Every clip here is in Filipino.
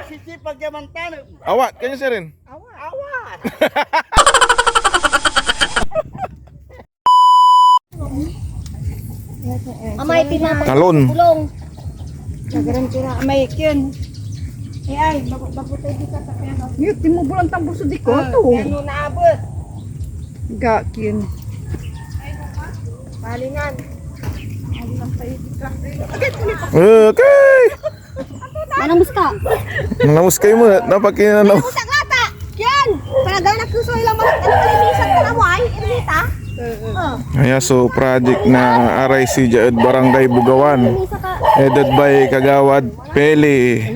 masisipag yaman tanong. Awat, kanya sir rin. Awat. Amay pinapay. Talon. Pulong. Nagaran kira may kyan. Ay, babutay di ka tapyan. Mute, mo bulang tambor sa di ko to. Ano naabot? Ga kyan. Palingan. Okay. Manang ka. Nangamus kayo mo. Napakinanaw. Usak lata. Yan. Para daw nagsusoy lang mas ano kalimisan ka na mo ay inita. Ayan, so project na RIC Jaed Barangay Bugawan. Headed by Kagawad Peli.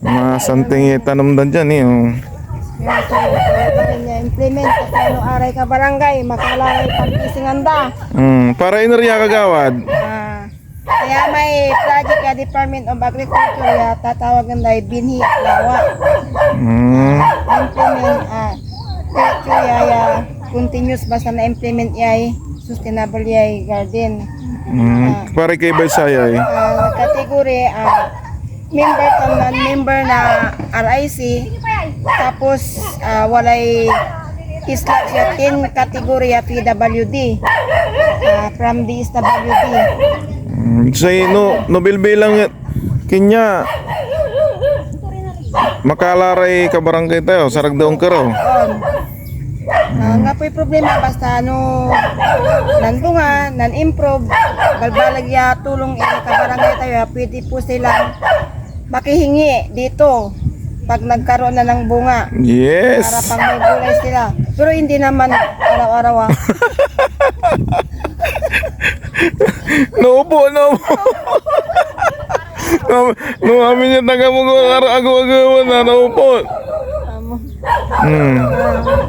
Mga santing itanong dyan eh. Implement sa ano aray ka barangay, makalalay pagkisinganda. Para inariya Kagawad. Kaya may project ya Department of Agriculture ya tatawagan dahil binhi at lawa. Implement ya continuous basta na implement ya sustainable ya garden. Para kay Baysaya eh. Kategory member to non-member na RIC tapos walay isla siya 10 kategory ya PWD from the SWD. Say no bilbilang kinya makalaray ka barangay tayo sarag daong karaw. Nga po'y problema basta nanbunga, nan-improve balbalag ya tulong ka barangay tayo pwede po silang makihingi dito pag nagkaroon na ng bunga. Yes. Para pang may gulay sila. Pero hindi naman araw-araw Naupo. No amin niya taga mo agaw na naupo.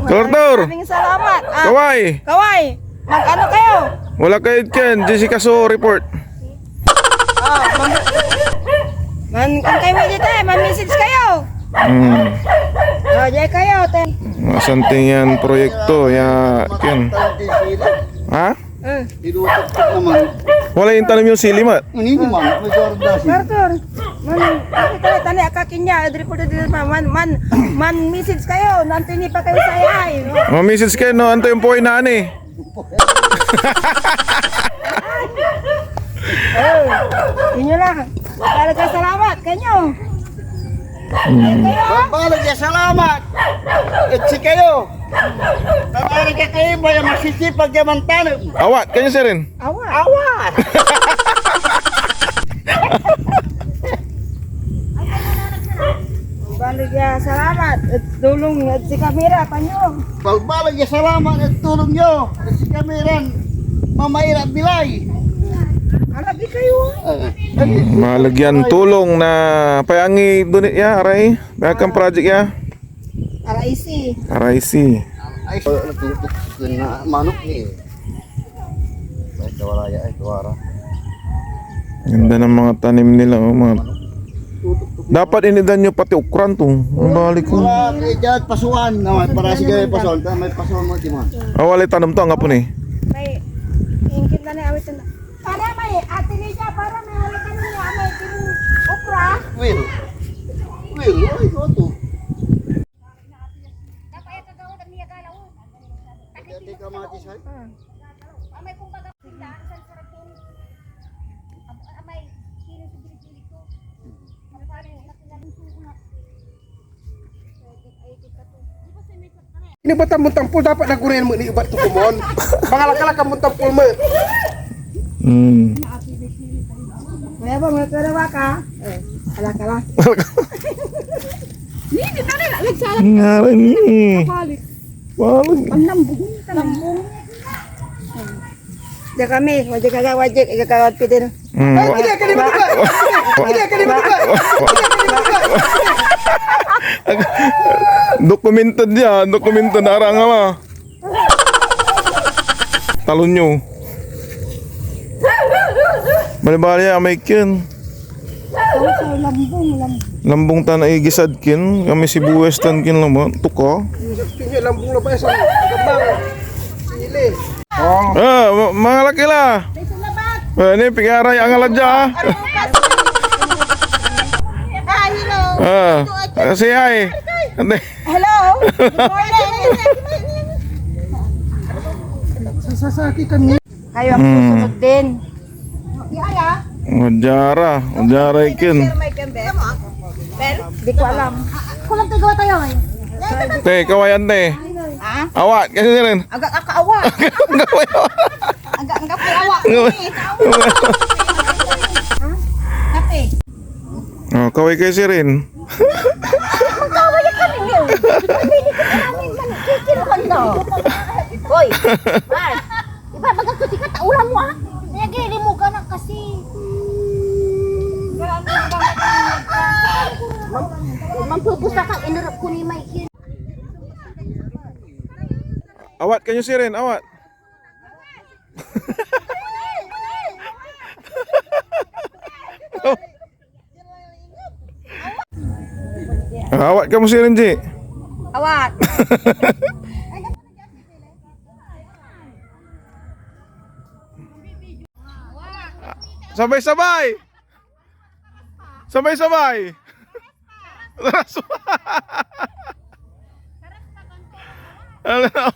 Tortor. Maraming salamat. Kaway. Mag-ano kayo? Wala kayo dyan. Jessica So report. Kung kayo may dito man-message kayo. Jay kayo. Masanting yan proyekto. Ya, yan. Ha? Inutot naman. Wala yung tanim yung sili, mat? Hindi naman, may jordasin. Bartor, tani akakinya, man message kayo, nantini pa kayo sayay. Message kayo, no? Anto yung poy na ani. Inyo lang. Talaga salamat kanyo. Balag ya, salamat. Itsi kayo. Tawari ka kayo ba yung masisipag yaman tanong. Awat, kanya sir rin. Awat. Balag ya, salamat. Tulong at si kamera kanyo. Balag ya, salamat at tulong nyo. Si Kamiran, mamayra bilay. Alagi kayo. Malagyan tulong na payangi dunit ya, aray. Bayakang project ya. RIC. RIC. Ay, natutok na manok ni. Ay, kawaraya ay, kawara. Ganda ng mga tanim nila, oh, mga. Dapat inidan nyo pati ukran to. Ang balik ko. Wala, dyan, pasuan. Para sige, pasuan. May pasuan mo, Timon. Wala tanong to, ang hapon eh. May ingkit na ni awit na. Para may ate niya para may wala ka niya may kin okra. Will, ay, ito. Hindi ka matisay? Amay kung baga pila sa sarapon. Amay kini sa bilik ko. Para nakilaling suuna. Ini batang muntampul dapat nak kuren mo ni ubat tu kumon. Bangalakala ka muntampul mo. Kaya ba may karawa ka? Kala. Ni tali na nagsalat Ngaran ni. balik. Balik. Lambong. Dia kami, wajib kagawad pidin. Ini akan dibuka. Ini akan dibuka. Dokumented ya, dokumented arang ama. Talon nyo. Bali-bali amay kin. Lambong tanay gisad kin, kami si Buwestan kin lamang, tuko. Kini lambung la pa sa gabang. Sili. Mga laki la. Ini pigaray ang aladya. Ay, Kasi ay. Ante. Hello? Good morning. Sasaki kami. Kayo ang susunod din. Ujara ikin. Di ko alam. Kulang tayo gawa tayo eh. Te, kawayan te. Ha? Awat kasi rin. Agak akaawa. Agak akaawa. Kape. Oh, kaway kasi rin. Magkawaya kami niyo. Pili ka namin manikikilhan na. Hoy, Mar. Iba magkatuti ka taulan mo ah. Nagili mo ka na kasi. Mampupusta ka inarap ko ni Mike. Awat kanyo si rin, awat. Awat kamu si rin, Ji. Awat. Sabay-sabay. Sabay-sabay. Alam